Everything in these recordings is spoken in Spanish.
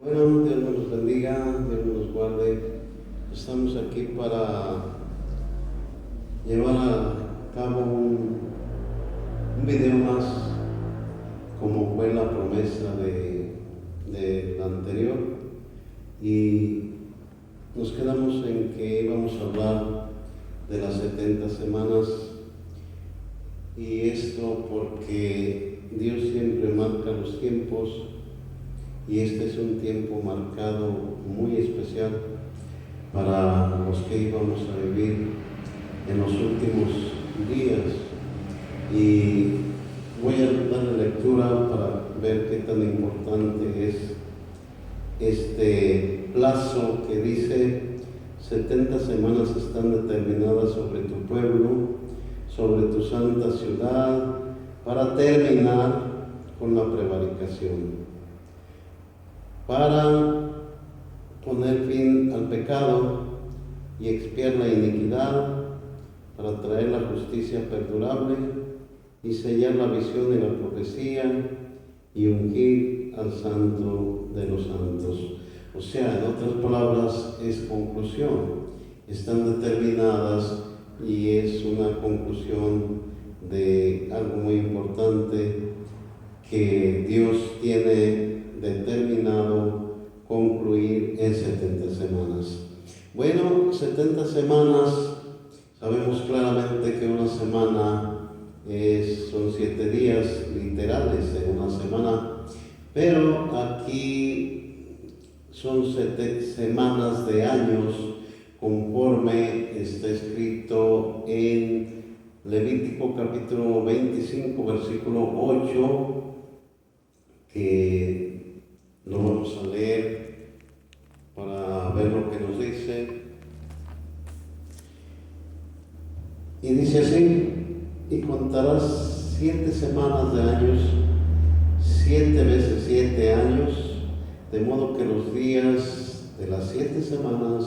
Bueno, Dios nos bendiga, Dios nos guarde. Estamos aquí para llevar a cabo un video más, como fue la promesa de la anterior. Y nos quedamos en que íbamos a hablar de las 70 semanas. Y esto porque Dios siempre marca los tiempos. Y este es un tiempo marcado muy especial para los que íbamos a vivir en los últimos días. Y voy a darle lectura para ver qué tan importante es este plazo que dice: 70 semanas están determinadas sobre tu pueblo, sobre tu santa ciudad, para terminar con la prevaricación, para poner fin al pecado y expiar la iniquidad, para traer la justicia perdurable y sellar la visión y la profecía y ungir al santo de los santos. O sea, en otras palabras, es conclusión. Están determinadas y es una conclusión de algo muy importante que Dios tiene determinado concluir en 70 semanas. Bueno, 70 semanas, sabemos claramente que una semana son 7 días literales en una semana, pero aquí son 7 semanas de años, conforme está escrito en Levítico capítulo 25, versículo 8, que lo vamos a leer para ver lo que nos dice. Y dice así: y contarás 7 semanas de años, 7 veces 7 años, de modo que los días de las 7 semanas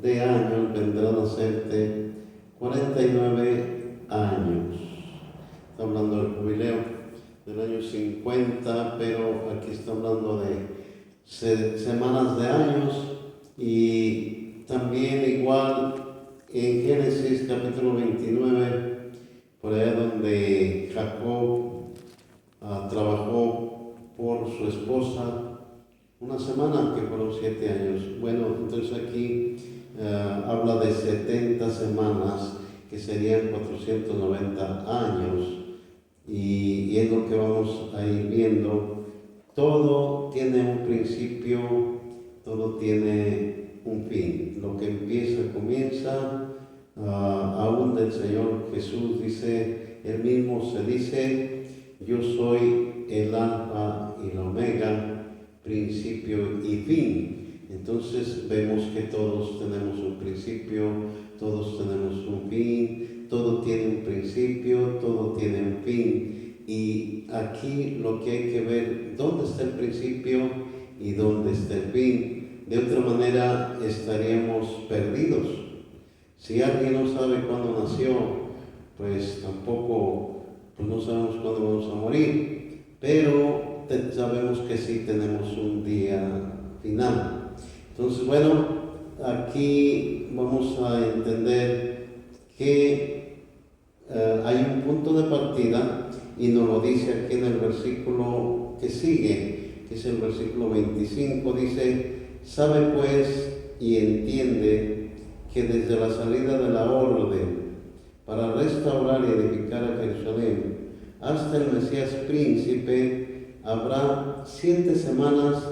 de años vendrán a serte 49 años. Está hablando del jubileo del año 50, pero aquí está hablando de semanas de años. Y también igual en Génesis capítulo 29, por allá donde Jacob trabajó por su esposa una semana, que fueron 7 años. Bueno, entonces aquí habla de 70 semanas, que serían 490 años. Y es lo que vamos a ir viendo. Todo tiene un principio, todo tiene un fin. Lo que empieza, comienza. Aún del Señor Jesús dice, Él mismo se dice: yo soy el alfa y la omega, principio y fin. Entonces vemos que todos tenemos un principio, todos tenemos un fin. Todo tiene un principio, todo tiene un fin. Y aquí lo que hay que ver, ¿dónde está el principio y dónde está el fin? De otra manera estaríamos perdidos. Si alguien no sabe cuándo nació, pues tampoco, pues no sabemos cuándo vamos a morir. Pero sabemos que sí tenemos un día final. Entonces, bueno, aquí vamos a entender que hay un punto de partida, y nos lo dice aquí en el versículo que sigue, que es el versículo 25. Dice: sabe pues y entiende que desde la salida de la orden para restaurar y edificar a Jerusalén hasta el Mesías príncipe habrá 7 semanas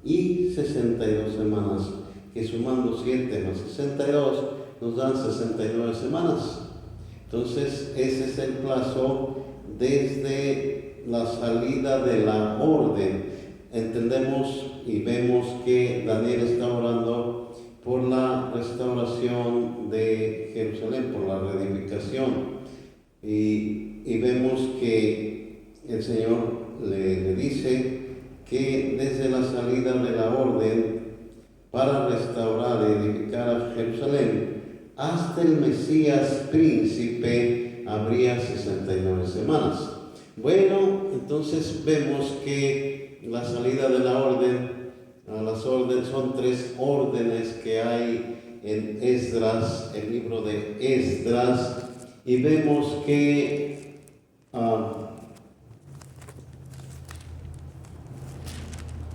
y 62 semanas, que sumando 7 más 62 nos dan 69 semanas. Entonces ese es el plazo desde la salida de la orden. Entendemos y vemos que Daniel está orando por la restauración de Jerusalén, por la reedificación. Y vemos que el Señor le dice que desde la salida de la orden para restaurar y edificar a Jerusalén hasta el Mesías príncipe habría 69 semanas. Bueno, entonces vemos que la salida de la orden Las órdenes son 3 órdenes que hay en Esdras, el libro de Esdras, y vemos que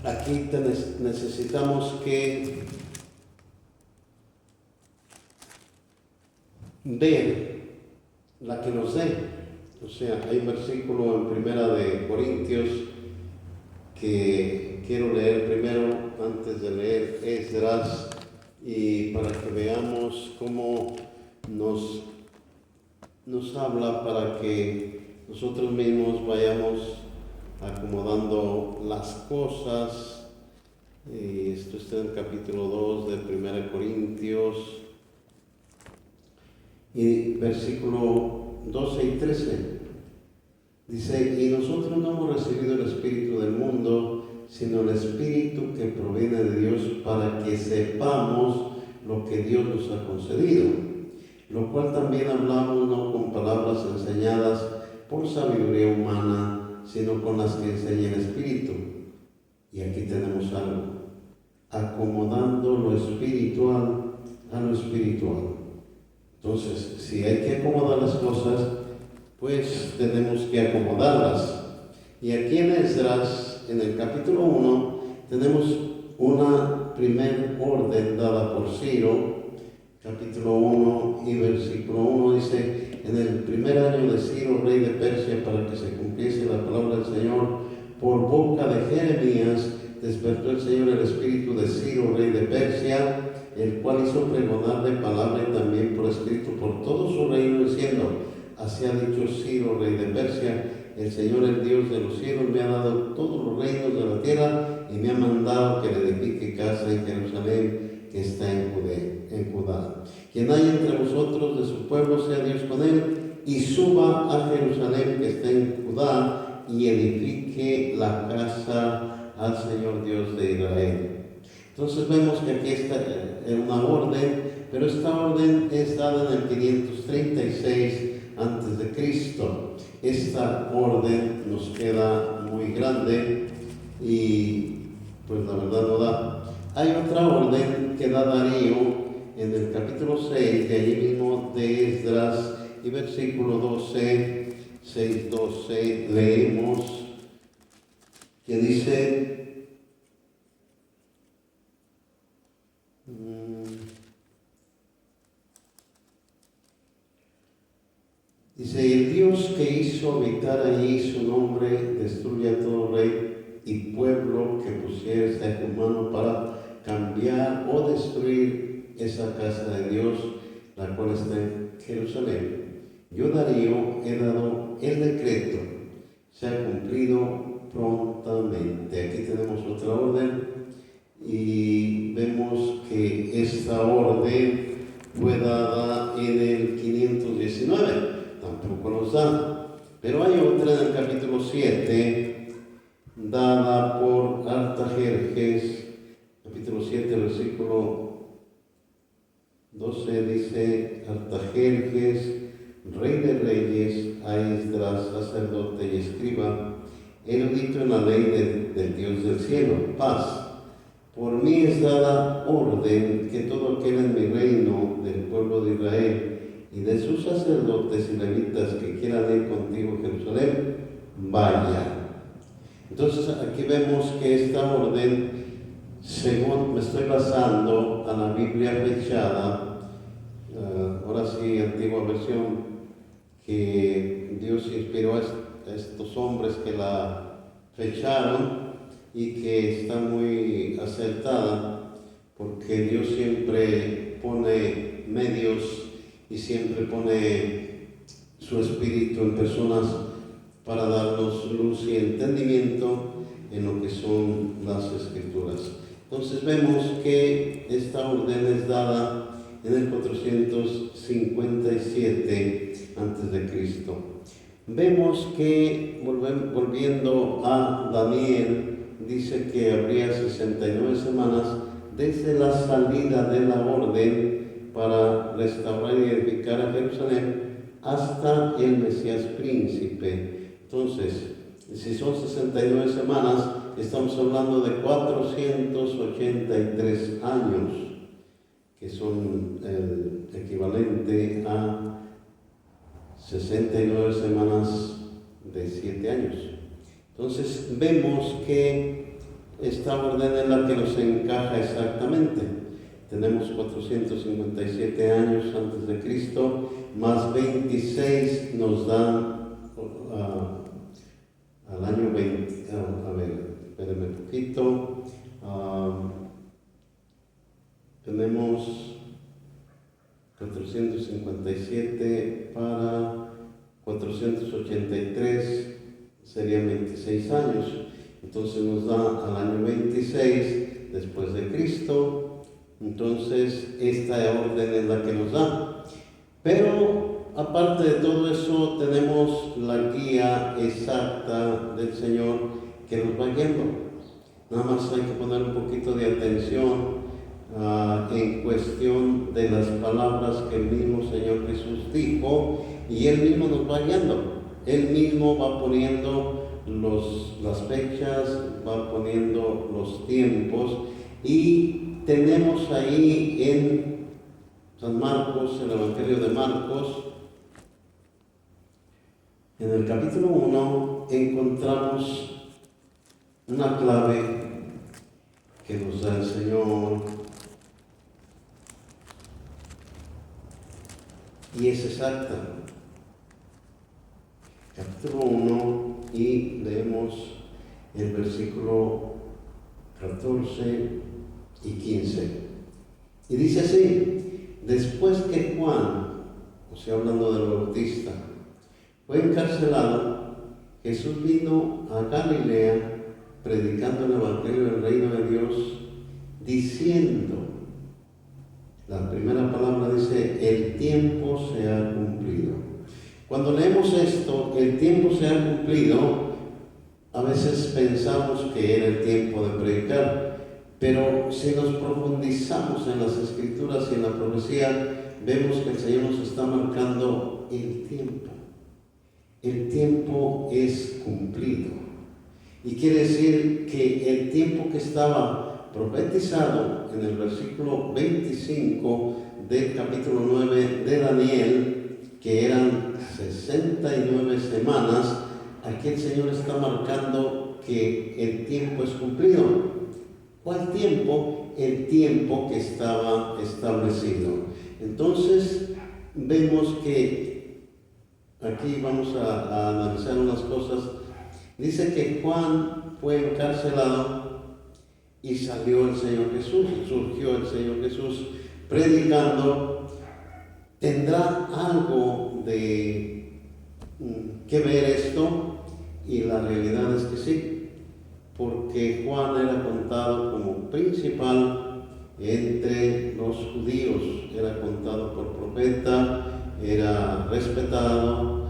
aquí necesitamos que ver la que nos dé. O sea, hay un versículo en Primera de Corintios que quiero leer primero antes de leer Esdras, y para que veamos cómo nos habla para que nosotros mismos vayamos acomodando las cosas. Y esto está en el capítulo 2 de 1 Corintios, y versículo 12 y 13. Dice: y nosotros no hemos recibido el espíritu del mundo, sino el espíritu que proviene de Dios, para que sepamos lo que Dios nos ha concedido, lo cual también hablamos no con palabras enseñadas por sabiduría humana, sino con las que enseña el Espíritu. Y aquí tenemos algo: acomodando lo espiritual a lo espiritual. Entonces, si hay que acomodar las cosas, pues tenemos que acomodarlas. Y aquí en Esdras, en el capítulo 1, tenemos una primer orden dada por Ciro. Capítulo 1 y versículo 1 dice: en el primer año de Ciro, rey de Persia, para que se cumpliese la palabra del Señor por boca de Jeremías, despertó el Señor el espíritu de Ciro, rey de Persia, el cual hizo pregonar de palabra y también por escrito por todo su reino, diciendo: así ha dicho Ciro, rey de Persia: el Señor, el Dios de los cielos, me ha dado todos los reinos de la tierra y me ha mandado que le edifique casa en Jerusalén, que está en Judá. Quien haya entre vosotros de su pueblo, sea Dios con él, y suba a Jerusalén, que está en Judá, y edifique la casa al Señor Dios de Israel. Entonces vemos que aquí está una orden, pero esta orden es dada en el 536 antes de Cristo. Esta orden nos queda muy grande y pues la verdad no da. Hay otra orden que da Darío en el capítulo 6 de allí mismo de Esdras, y versículo 12, 6-12, leemos que dice: dice, el Dios que hizo habitar allí su nombre, destruya a todo rey y pueblo que pusiese a tu mano para cambiar o destruir esa casa de Dios, la cual está en Jerusalén. Yo, Darío, he dado el decreto, se ha cumplido prontamente. Aquí tenemos otra orden y vemos que esta orden fue dada en el 519. Tampoco nos da, pero hay otra en el capítulo 7, dada por Artajerjes, capítulo 7, versículo 12, dice: Artajerjes, rey de reyes, a Esdras, sacerdote y escriba, erudito en la ley del Dios del cielo, paz. Por mí es dada orden que todo aquel en mi reino del pueblo de Israel y de sus sacerdotes y levitas que quieran ir contigo a Jerusalén, vaya. Entonces aquí vemos que esta orden, según me estoy basando a la Biblia fechada, ahora sí, antigua versión, que Dios inspiró a estos hombres que la fecharon y que está muy acertada, porque Dios siempre pone medios y siempre pone su espíritu en personas para darnos luz y entendimiento en lo que son las escrituras. Entonces vemos que esta orden es dada en el 457 antes de Cristo. Vemos que, volviendo a Daniel, dice que habría 69 semanas desde la salida de la orden para restaurar y edificar a Jerusalén hasta el Mesías príncipe. Entonces, si son 69 semanas, estamos hablando de 480 33 años, que son el equivalente a 69 semanas de 7 años. Entonces vemos que esta orden es la que nos encaja exactamente. Tenemos 457 años antes de Cristo, más 26 nos dan al año 20. A ver, espérenme un poquito. Tenemos 457 para 483, serían 26 años. Entonces nos da al año 26 después de Cristo. Entonces esta orden es la que nos da. Pero aparte de todo eso, tenemos la guía exacta del Señor que nos va guiando. Nada más hay que poner un poquito de atención en cuestión de las palabras que el mismo Señor Jesús dijo, y Él mismo nos va guiando. Él mismo va poniendo las fechas, va poniendo los tiempos, y tenemos ahí en San Marcos, el Evangelio de Marcos, en el capítulo 1 encontramos una clave que nos da el Señor, y es exacta. Capítulo 1, y leemos el versículo 14 y 15. Y dice así: después que Juan, o sea, hablando del Bautista, fue encarcelado, Jesús vino a Galilea predicando el Evangelio del Reino de Dios, diciendo, la primera palabra dice, el tiempo se ha cumplido. Cuando leemos esto, el tiempo se ha cumplido, a veces pensamos que era el tiempo de predicar, pero si nos profundizamos en las Escrituras y en la profecía, vemos que el Señor nos está marcando el tiempo. El tiempo es cumplido. Y quiere decir que el tiempo que estaba profetizado en el versículo 25 del capítulo 9 de Daniel, que eran 69 semanas, aquí el Señor está marcando que el tiempo es cumplido. ¿Cuál tiempo? El tiempo que estaba establecido. Entonces vemos que aquí vamos a analizar unas cosas. Dice que Juan fue encarcelado y salió el Señor Jesús, surgió el Señor Jesús predicando. ¿Tendrá algo de que ver esto? Y la realidad es que sí, porque Juan era contado como principal entre los judíos, era contado por profeta, era respetado,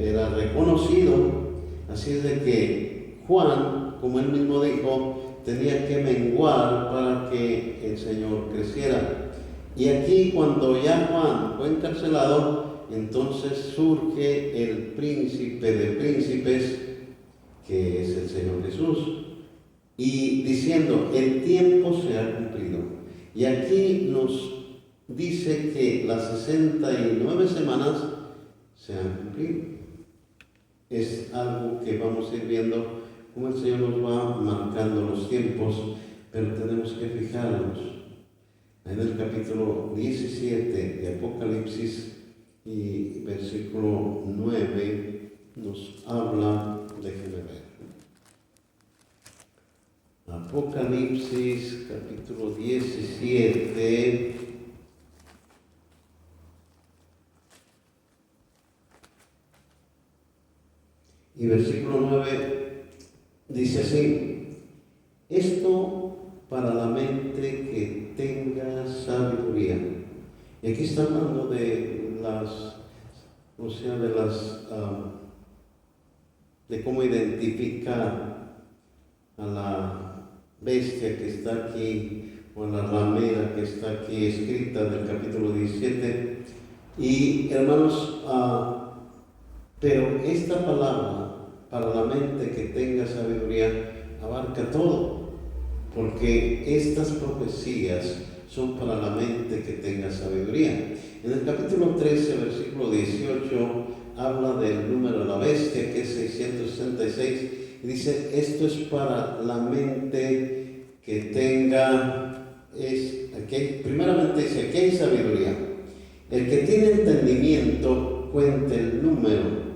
era reconocido. Así es de que Juan, como él mismo dijo, tenía que menguar para que el Señor creciera. Y aquí, cuando ya Juan fue encarcelado, entonces surge el príncipe de príncipes, que es el Señor Jesús, y diciendo, el tiempo se ha cumplido. Y aquí nos dice que las 69 semanas se han cumplido. Es algo que vamos a ir viendo cómo el Señor nos va marcando los tiempos, pero tenemos que fijarnos. En el capítulo 17 de Apocalipsis y versículo 9 nos habla, déjenme ver. Apocalipsis capítulo 17. Y versículo 9 dice así: esto para la mente que tenga sabiduría. Y aquí está hablando de de cómo identificar a la bestia que está aquí, o a la ramera que está aquí escrita del capítulo 17. Y hermanos, pero esta palabra, para la mente que tenga sabiduría, abarca todo. porque estas profecías son para la mente que tenga sabiduría. En el capítulo 13, versículo 18, habla del número de la bestia, que es 666, y dice, esto es para la mente que tenga, primeramente dice, aquí hay sabiduría. El que tiene entendimiento, cuente el número.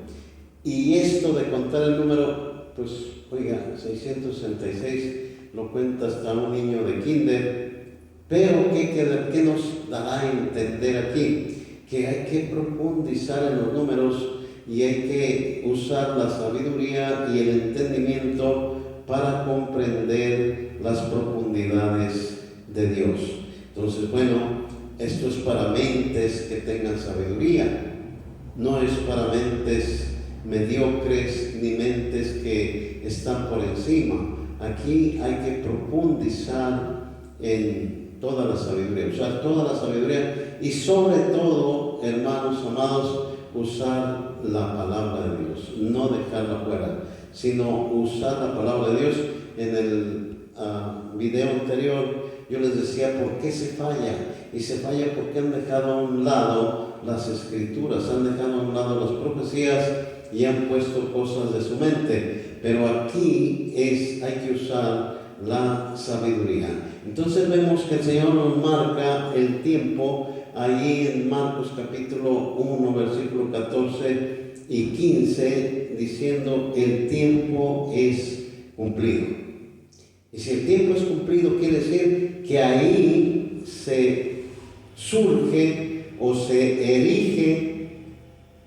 Y esto de contar el número, pues, oiga, 666 lo cuenta hasta un niño de kinder. Pero, ¿qué nos dará a entender aquí? Que hay que profundizar en los números y hay que usar la sabiduría y el entendimiento para comprender las profundidades de Dios. Entonces, bueno, esto es para mentes que tengan sabiduría, no es para mentes mediocres ni mentes que están por encima. Aquí hay que profundizar en toda la sabiduría, usar toda la sabiduría y sobre todo, hermanos amados, usar la palabra de Dios, no dejarla fuera, sino usar la palabra de Dios. En el video anterior yo les decía por qué se falla, y se falla porque han dejado a un lado las escrituras, han dejado a un lado las profecías y han puesto cosas de su mente. Pero aquí hay que usar la sabiduría. Entonces vemos que el Señor nos marca el tiempo ahí en Marcos capítulo 1, versículo 14 y 15, diciendo el tiempo es cumplido. Y si el tiempo es cumplido, quiere decir que ahí se surge o se erige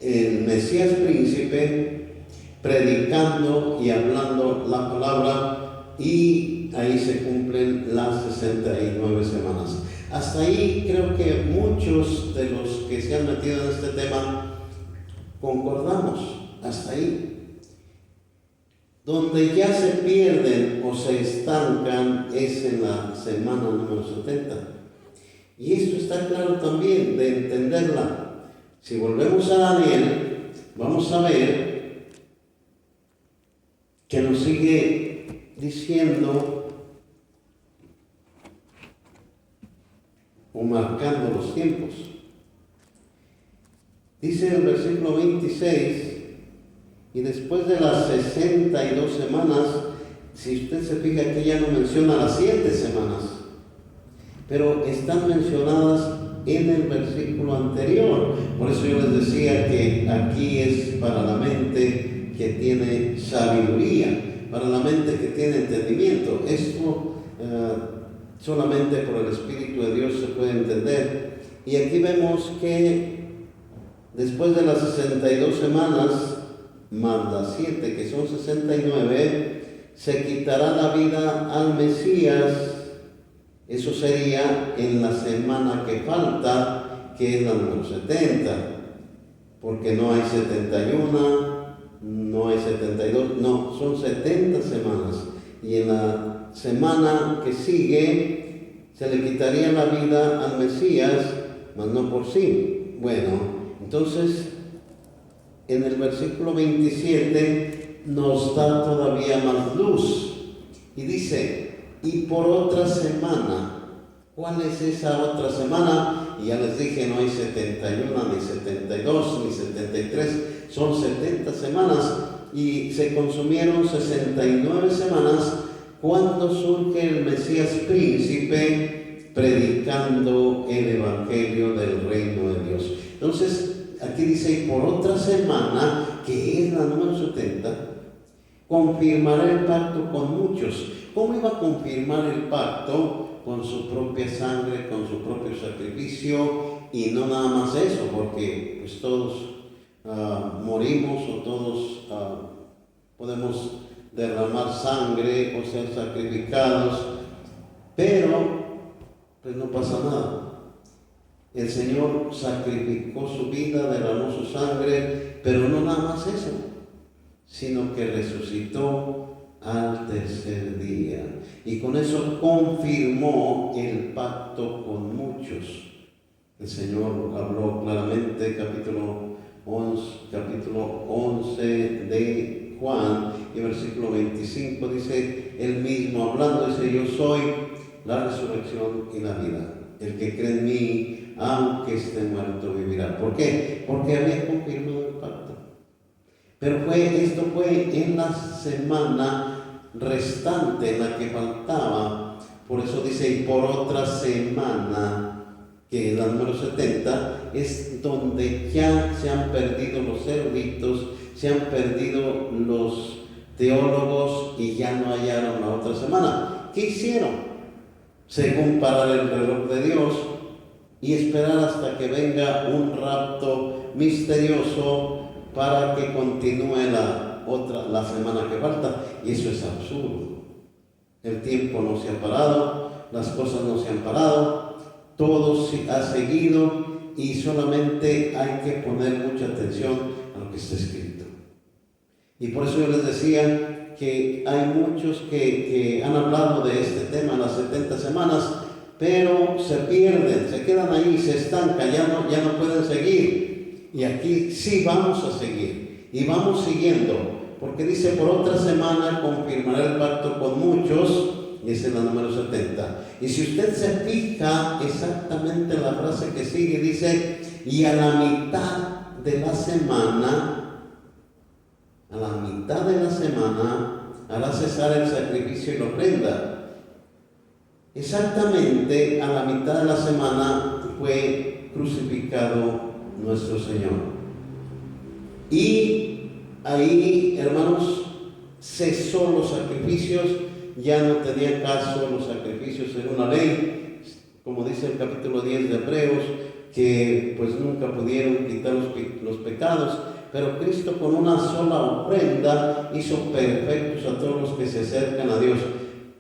el Mesías príncipe predicando y hablando la palabra, y ahí se cumplen las 69 semanas. Hasta ahí creo que muchos de los que se han metido en este tema concordamos, hasta ahí. Donde ya se pierden o se estancan es en la semana número 70. Y esto está claro también de entenderla. Si volvemos a Daniel, vamos a ver que nos sigue diciendo o marcando los tiempos. Dice el versículo 26, y después de las 62 semanas, si usted se fija aquí ya no menciona las 7 semanas, pero están mencionadas en el versículo anterior. Por eso yo les decía que aquí es para la mente que tiene sabiduría, para la mente que tiene entendimiento. Esto solamente por el Espíritu de Dios se puede entender. Y aquí vemos que después de las 62 semanas, más las 7, que son 69, se quitará la vida al Mesías. Eso sería en la semana que falta, que es la número 70, porque no hay 71, no hay 72, no, son 70 semanas. Y en la semana que sigue se le quitaría la vida al Mesías, mas no por sí. Bueno, entonces en el versículo 27 nos da todavía más luz y dice, y por otra semana. ¿Cuál es esa otra semana? Y ya les dije, no hay 71, ni 72, ni 73, son 70 semanas, y se consumieron 69 semanas cuando surge el Mesías príncipe predicando el evangelio del reino de Dios. Entonces, aquí dice, y por otra semana, que es la número 70, confirmará el pacto con muchos. ¿Cómo iba a confirmar el pacto? Con su propia sangre, con su propio sacrificio, y no nada más eso, porque pues todos morimos o todos podemos derramar sangre o ser sacrificados, pero pues no pasa nada. El Señor sacrificó su vida, derramó su sangre, pero no nada más eso, sino que resucitó al tercer día. Y con eso confirmó el pacto con muchos. El Señor habló claramente, capítulo 11 de Juan, y versículo 25 dice, Él mismo hablando, dice: yo soy la resurrección y la vida. El que cree en mí, aunque esté muerto, vivirá. ¿Por qué? Porque había confirmado el pacto. Pero esto fue en la semana restante, en la que faltaba. Por eso dice: y por otra semana, que es la número 70, es donde ya se han perdido los eruditos, se han perdido los teólogos y ya no hallaron la otra semana. ¿Qué hicieron? Según parar el reloj de Dios y esperar hasta que venga un rapto misterioso para que continúe la semana que falta. Y eso es absurdo. El tiempo no se ha parado, las cosas no se han parado, todo se ha seguido, y solamente hay que poner mucha atención a lo que está escrito. Y por eso yo les decía que hay muchos que han hablado de este tema, las 70 semanas, pero se pierden, se quedan ahí, se estancan, ya no pueden seguir. Y aquí sí vamos a seguir, y vamos siguiendo, porque dice: por otra semana confirmará el pacto con muchos, y esa es la número 70. Y si usted se fija exactamente en la frase que sigue, dice: y a la mitad de la semana, hará cesar el sacrificio y la ofrenda. Exactamente a la mitad de la semana fue crucificado nuestro Señor. Y ahí, hermanos, cesó los sacrificios, ya no tenía caso los sacrificios según la ley, como dice el capítulo 10 de Hebreos, que pues nunca pudieron quitar los pecados, pero Cristo con una sola ofrenda hizo perfectos a todos los que se acercan a Dios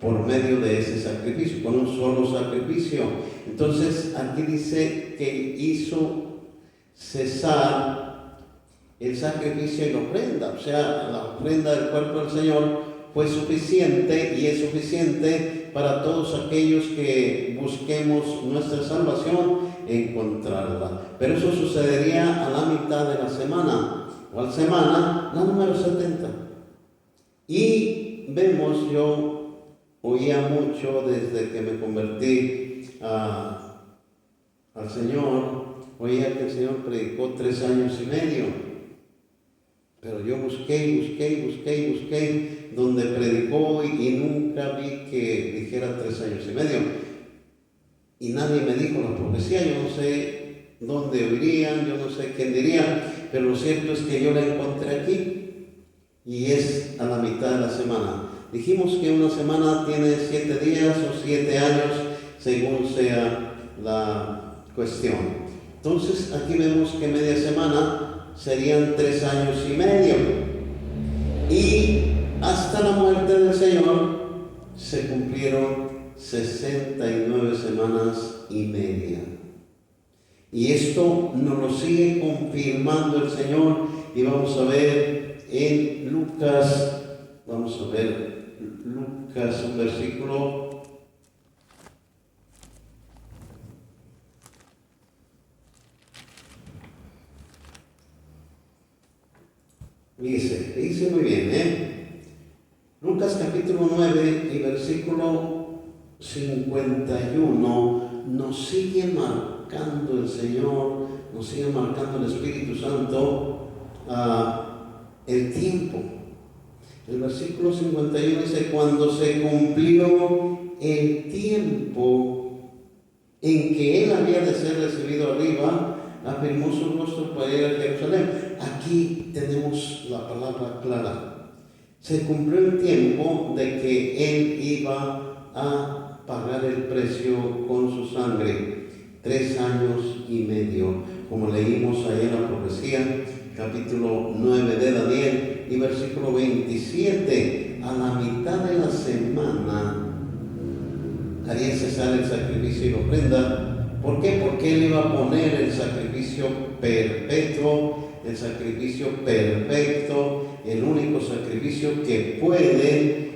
por medio de ese sacrificio, con un solo sacrificio. Entonces aquí dice que hizo cesar el sacrificio y la ofrenda, o sea, la ofrenda del cuerpo del Señor fue suficiente, y es suficiente para todos aquellos que busquemos nuestra salvación, encontrarla. Pero eso sucedería a la mitad de la semana, o a la semana, la número 70. Y vemos, yo oía mucho desde que me convertí al Señor, oía que el Señor predicó 3 años y medio. Pero yo busqué donde predicó, y nunca vi que dijera 3 años y medio. Y nadie me dijo la profecía, yo no sé dónde oirían, yo no sé quién diría, pero lo cierto es que yo la encontré aquí, y es a la mitad de la semana. Dijimos que una semana tiene 7 días o 7 años, según sea la cuestión. Entonces aquí vemos que media semana serían 3 años y medio. Y hasta la muerte del Señor se cumplieron 69 semanas y media. Y esto nos lo sigue confirmando el Señor. Y vamos a ver en Lucas, un versículo. Dice muy bien, Lucas capítulo 9 y versículo 51, nos sigue marcando el Señor, nos sigue marcando el Espíritu Santo el tiempo. El versículo 51 dice: cuando se cumplió el tiempo en que él había de ser recibido arriba, afirmó su rostro para ir a Jerusalén. Aquí tenemos la palabra clara. Se cumplió el tiempo de que él iba a pagar el precio con su sangre. 3 años y medio, como leímos ahí en la profecía, capítulo 9 de Daniel y versículo 27. A la mitad de la semana haría cesar el sacrificio y la ofrenda. ¿Por qué? Porque él iba a poner el sacrificio perpetuo, el sacrificio perfecto, el único sacrificio que puede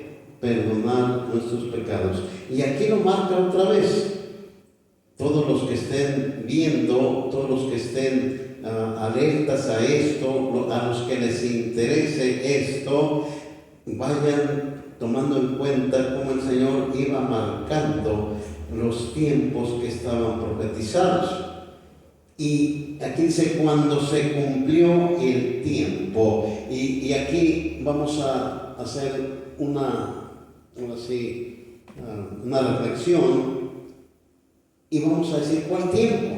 perdonar nuestros pecados. Y aquí lo marca otra vez. Todos los que estén viendo, todos los que estén alertas a esto, a los que les interese esto, vayan tomando en cuenta cómo el Señor iba marcando los tiempos que estaban profetizados. Y aquí dice cuando se cumplió el tiempo. Y aquí vamos a hacer una reflexión y vamos a decir ¿cuál tiempo?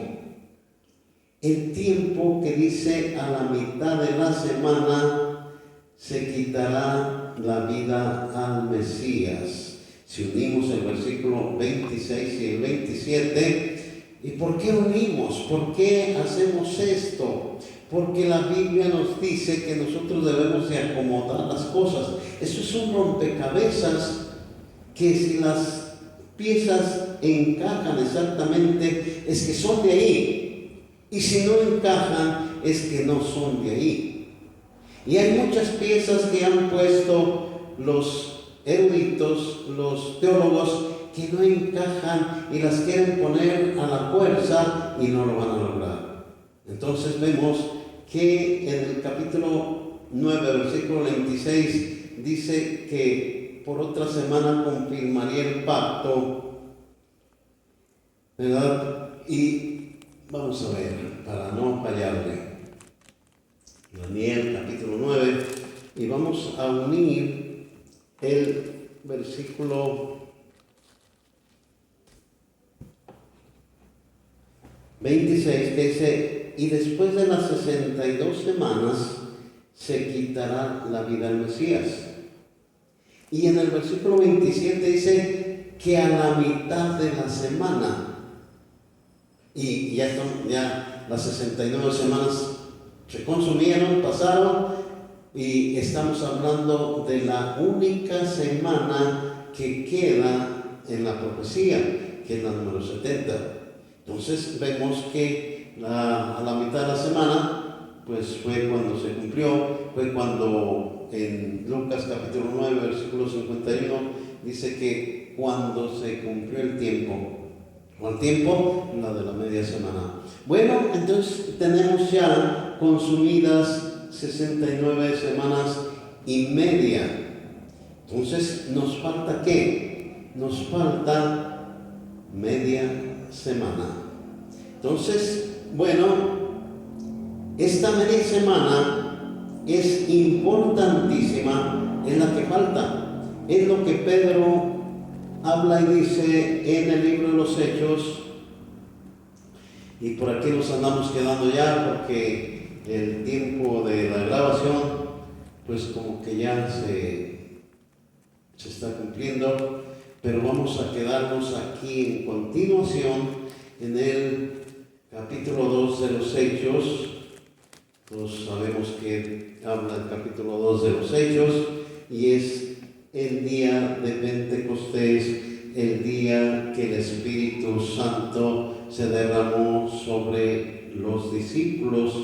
El tiempo que dice a la mitad de la semana se quitará la vida al Mesías. Si unimos el versículo 26 y el 27, ¿y por qué unimos? ¿Por qué hacemos esto? Porque la Biblia nos dice que nosotros debemos de acomodar las cosas. Eso es un rompecabezas que si las piezas encajan exactamente es que son de ahí. Y si no encajan, es que no son de ahí. Y hay muchas piezas que han puesto los eruditos, los teólogos, que no encajan y las quieren poner a la fuerza y no lo van a lograr. Entonces vemos que en el capítulo 9, versículo 26, dice que por otra semana confirmaría el pacto, ¿verdad? Y vamos a ver, para no fallarle, Daniel capítulo 9, y vamos a unir el versículo 26, que dice, y después de las 62 semanas se quitará la vida al Mesías. Y en el versículo 27 dice que a la mitad de la semana, y ya las 69 semanas se consumieron, pasaron, y estamos hablando de la única semana que queda en la profecía, que es la número 70. Entonces vemos que a la mitad de la semana, pues fue cuando se cumplió, fue cuando en Lucas capítulo 9, versículo 51, dice que cuando se cumplió el tiempo. ¿Cuál tiempo? La de la media semana. Bueno, entonces tenemos ya consumidas 69 semanas y media. Entonces, ¿nos falta qué? Nos falta media semana. Entonces, bueno, esta media semana es importantísima, es la que falta. Es lo que Pedro habla y dice en el libro de los Hechos, y por aquí nos andamos quedando ya porque el tiempo de la grabación pues como que ya se está cumpliendo, pero vamos a quedarnos aquí en continuación en el capítulo 2 de los Hechos. Todos sabemos que habla el capítulo 2 de los Hechos y es el día de Pentecostés, el día que el Espíritu Santo se derramó sobre los discípulos.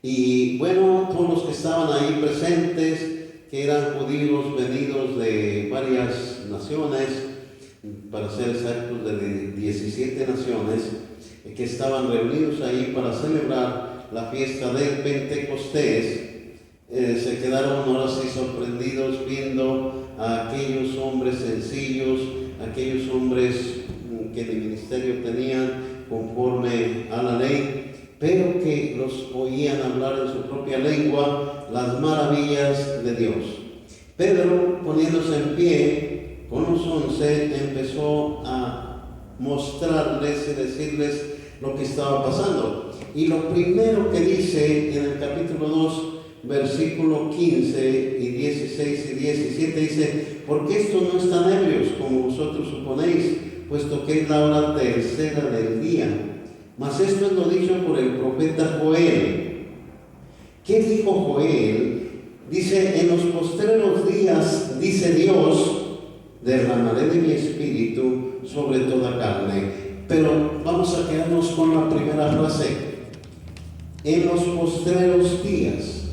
Y bueno, todos los que estaban ahí presentes, que eran judíos venidos de varias naciones, para ser exactos de 17 naciones, que estaban reunidos ahí para celebrar la fiesta del Pentecostés, se quedaron ahora sí sorprendidos viendo a aquellos hombres sencillos, aquellos hombres que de ministerio tenían conforme a la ley, pero que los oían hablar en su propia lengua las maravillas de Dios. Pedro, poniéndose en pie con los 11, empezó a mostrarles y decirles lo que estaba pasando. Y lo primero que dice en el capítulo 2, versículo 15 y 16 y 17 dice, porque estos no están ebrios como vosotros suponéis, puesto que es la hora tercera del día. Mas esto es lo dicho por el profeta Joel. ¿Qué dijo Joel? Dice, en los postreros días, dice Dios, derramaré de mi espíritu sobre toda carne. Pero vamos a quedarnos con la primera frase. En los postreros días.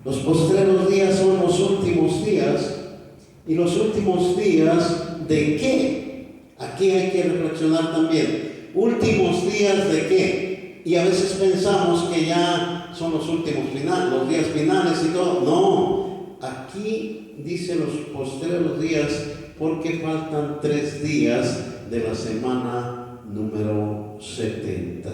Los postreros días son los últimos días. ¿Y los últimos días de qué? Aquí hay que reflexionar también. ¿Últimos días de qué? Y a veces pensamos que ya son los últimos finales, los días finales y todo. No, aquí dice los postreros días porque faltan 3 días de la semana número 70.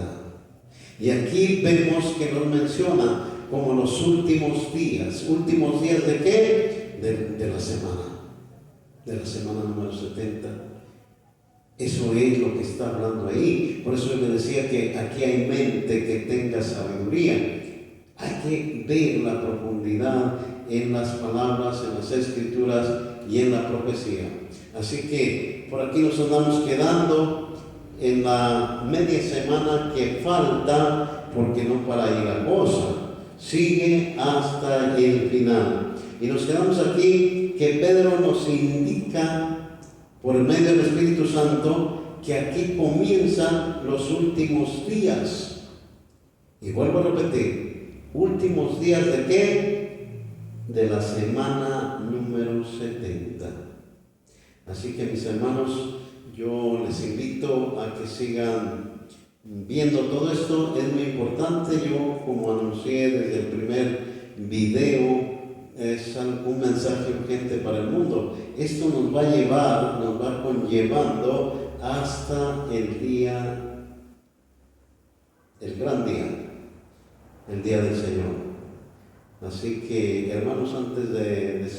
Y aquí vemos que nos menciona como los últimos días. ¿Últimos días de qué? De la semana número 70. Eso es lo que está hablando ahí. Por eso yo le decía que aquí hay mente que tenga sabiduría. Hay que ver la profundidad en las palabras, en las escrituras y en la profecía. Así que por aquí nos andamos quedando en la media semana que falta, porque no para ir a goza, sigue hasta el final. Y nos quedamos aquí que Pedro nos indica por medio del Espíritu Santo que aquí comienzan los últimos días. Y vuelvo a repetir, ¿últimos días de qué? De la semana número 70. Así que mis hermanos, yo les invito a que sigan viendo todo esto. Es muy importante. Yo, como anuncié desde el primer video, es un mensaje urgente para el mundo. Esto nos va a llevar, nos va conllevando hasta el gran día, el día del Señor. Así que, hermanos, antes de